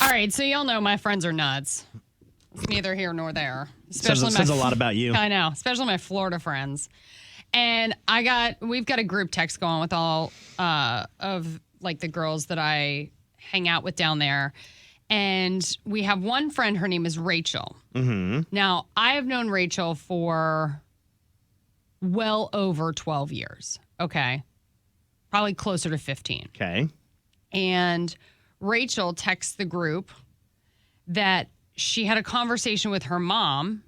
All right, so y'all know my friends are nuts. It's neither here nor there. Says a lot about you. I know, especially my Florida friends. And we've got a group text going with all of like the girls that I hang out with down there. And we have one friend, her name is Rachel. Mm-hmm. Now, I have known Rachel for well over 12 years. Okay. Probably closer to 15. Okay. And Rachel texts the group that she had a conversation with her mom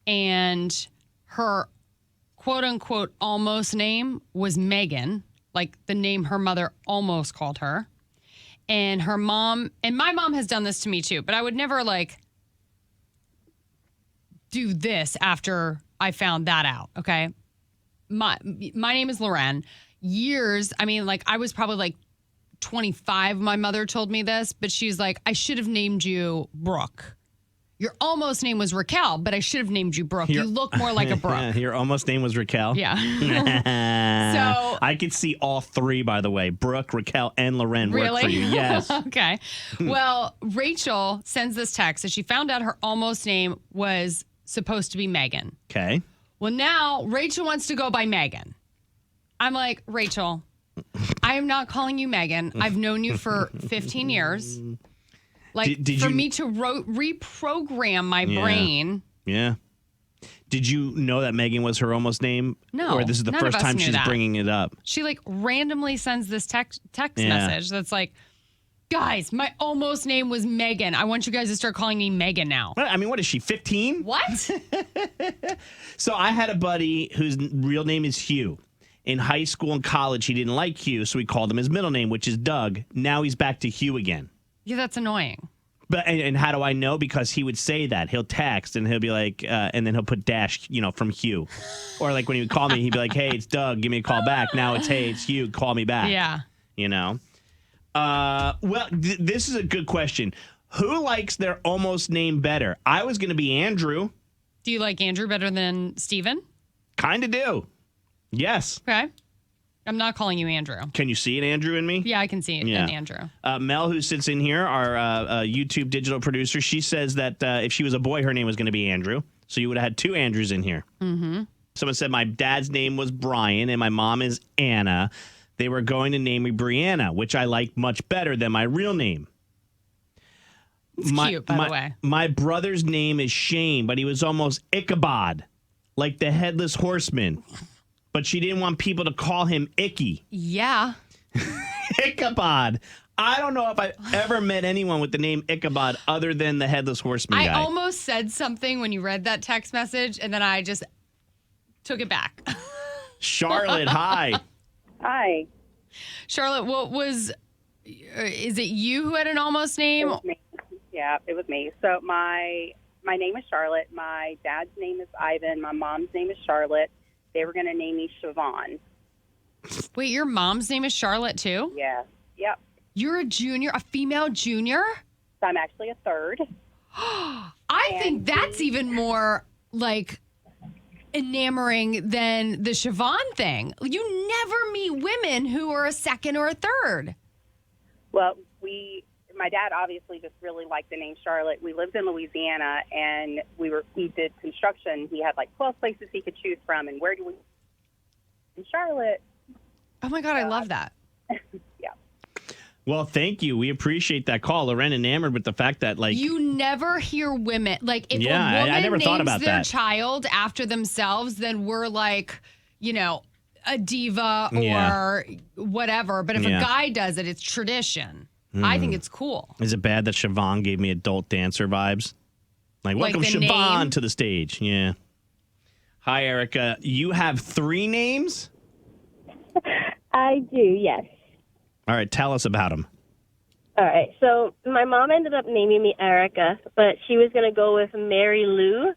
and her quote unquote almost name was Megan, like the name her mother almost called her. And her mom, and my mom has done this to me too, but I would never like do this after I found that out. Okay. My name is Loren. I was probably like 25. My mother told me this, but she's like, I should have named you Brooke. Your almost name was Raquel, but I should have named you Brooke. You look more like a Brooke. Your almost name was Raquel? Yeah. So I could see all three, by the way. Brooke, Raquel, and Loren work for you. Yes. Okay. Well, Rachel sends this text that she found out her almost name was supposed to be Megan. Okay. Well, now Rachel wants to go by Megan. I'm like, Rachel, I am not calling you Megan. I've known you for 15 years. Like, me to reprogram my brain. Yeah. Did you know that Megan was her almost name? No. Or this is the first time she's bringing it up? She, like, randomly sends this text message that's like, guys, my almost name was Megan. I want you guys to start calling me Megan now. I mean, what is she, 15? What? So I had a buddy whose real name is Hugh. In high school and college, he didn't like Hugh, so he called him his middle name, which is Doug. Now he's back to Hugh again. Yeah, that's annoying. But and how do I know? Because he would say that. He'll text and he'll be like, and then he'll put dash, from Hugh. Or like when he would call me, he'd be like, hey, it's Doug. Give me a call back. Now it's, hey, it's Hugh. Call me back. Yeah. This is a good question. Who likes their almost name better? I was going to be Andrew. Do you like Andrew better than Steven? Kind of do. Yes. Okay. I'm not calling you Andrew. Can you see an Andrew in me? Yeah, I can see an Andrew. Mel, who sits in here, our YouTube digital producer, she says that if she was a boy, her name was going to be Andrew. So you would have had two Andrews in here. Mm-hmm. Someone said my dad's name was Brian and my mom is Anna. They were going to name me Brianna, which I like much better than my real name. It's cute, by the way. My brother's name is Shane, but he was almost Ichabod, like the headless horseman. But she didn't want people to call him Icky. Yeah. Ichabod. I don't know if I've ever met anyone with the name Ichabod other than the headless horseman guy. I almost said something when you read that text message, and then I just took it back. Charlotte, hi. Hi. Charlotte, is it you who had an almost name? It was me. Yeah, it was me. So my name is Charlotte. My dad's name is Ivan. My mom's name is Charlotte. They were going to name me Siobhan. Wait, your mom's name is Charlotte too? Yeah. Yep. You're a junior, a female junior? So I'm actually a third. I think that's even more like enamoring than the Siobhan thing. You never meet women who are a second or a third. Well, my dad obviously just really liked the name Charlotte. We lived in Louisiana, and we did construction. He had like 12 places he could choose from, and where do we? In Charlotte. Oh my God, I love that. Yeah. Well, thank you. We appreciate that call. Loren enamored with the fact that you never hear women if a woman I never thought about their that. child after themselves, then we're like, a diva or whatever. But if a guy does it, it's tradition. I think it's cool. Is it bad that Siobhan gave me adult dancer vibes? Like welcome Siobhan to the stage. Yeah. Hi, Erica. You have 3 names? I do, yes. All right, tell us about them. All right, so my mom ended up naming me Erica, but she was going to go with Mary Lou,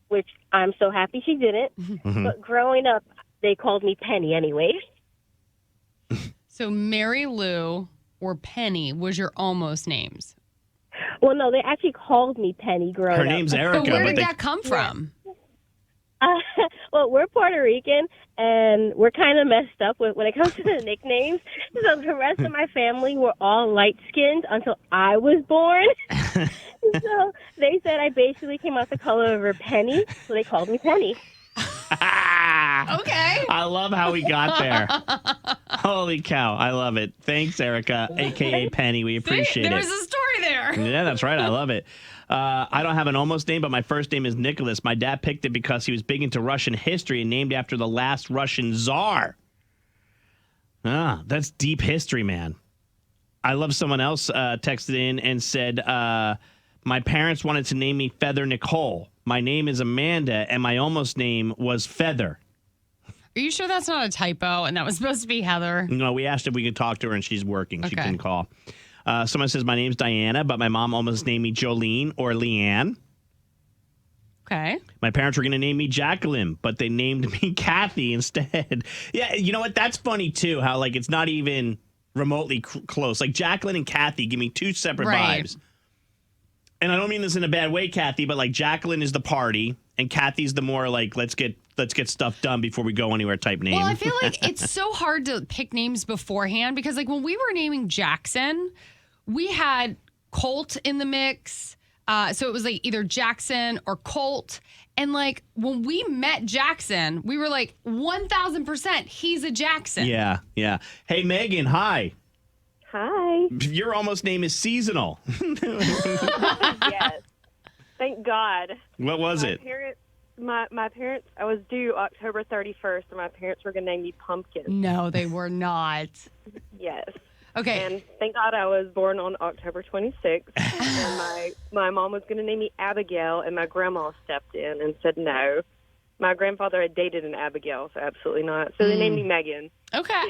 which I'm so happy she didn't. Mm-hmm. But growing up, they called me Penny anyway. So Mary Lou or Penny was your almost names? Well, no, they actually called me Penny growing up. Her name's Erica. But where did that come from? Well, we're Puerto Rican, and we're kind of messed up when it comes to the nicknames. So the rest of my family were all light-skinned until I was born. So they said I basically came out the color of a penny, so they called me Penny. Okay. I love how we got there. Holy cow. I love it. Thanks, Erica, a.k.a. Penny. We appreciate there it. was a story there. Yeah, that's right. I love it. I don't have an almost name, but my first name is Nicholas. My dad picked it because he was big into Russian history and named after the last Russian czar. Ah, that's deep history, man. I love someone else texted in and said, my parents wanted to name me Feather Nicole. My name is Amanda, and my almost name was Feather. Are you sure that's not a typo and that was supposed to be Heather? No, we asked if we could talk to her, and she's working. She Okay. couldn't call. Someone says, my name's Diana, but my mom almost named me Jolene or Leanne. Okay. My parents were going to name me Jacqueline, but they named me Kathy instead. Yeah, you know what? That's funny, too, how, like, it's not even remotely close. Like, Jacqueline and Kathy give me two separate Right. vibes. And I don't mean this in a bad way, Kathy, but, like, Jacqueline is the party, and Kathy's the more, like, let's get stuff done before we go anywhere type name. Well, I feel like it's so hard to pick names beforehand because, like, when we were naming Jackson, we had Colt in the mix. So it was like either Jackson or Colt. And like when we met Jackson, we were like 1,000% he's a Jackson. Yeah, yeah. Hey, Megan, hi. Hi. Your almost name is seasonal. Yes. Thank God. What was it? My parents, I was due October 31st, and my parents were going to name me Pumpkin. No, they were not. Yes. Okay. And thank God I was born on October 26th. And my mom was going to name me Abigail, and my grandma stepped in and said no. My grandfather had dated an Abigail, so absolutely not. So they named me Megan. Okay.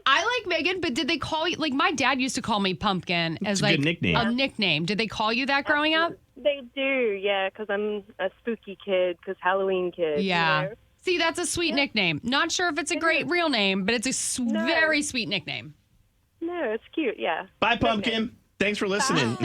I like Megan, but did they call you, like my dad used to call me Pumpkin as a like good nickname. a nickname. Did they call you that growing up? They do, yeah, because I'm a spooky kid, because Halloween kid. Yeah. You know? See, that's a sweet nickname. Not sure if it's a great real name, but it's a very sweet nickname. No, it's cute, yeah. Bye, Pumpkin. Thanks for listening.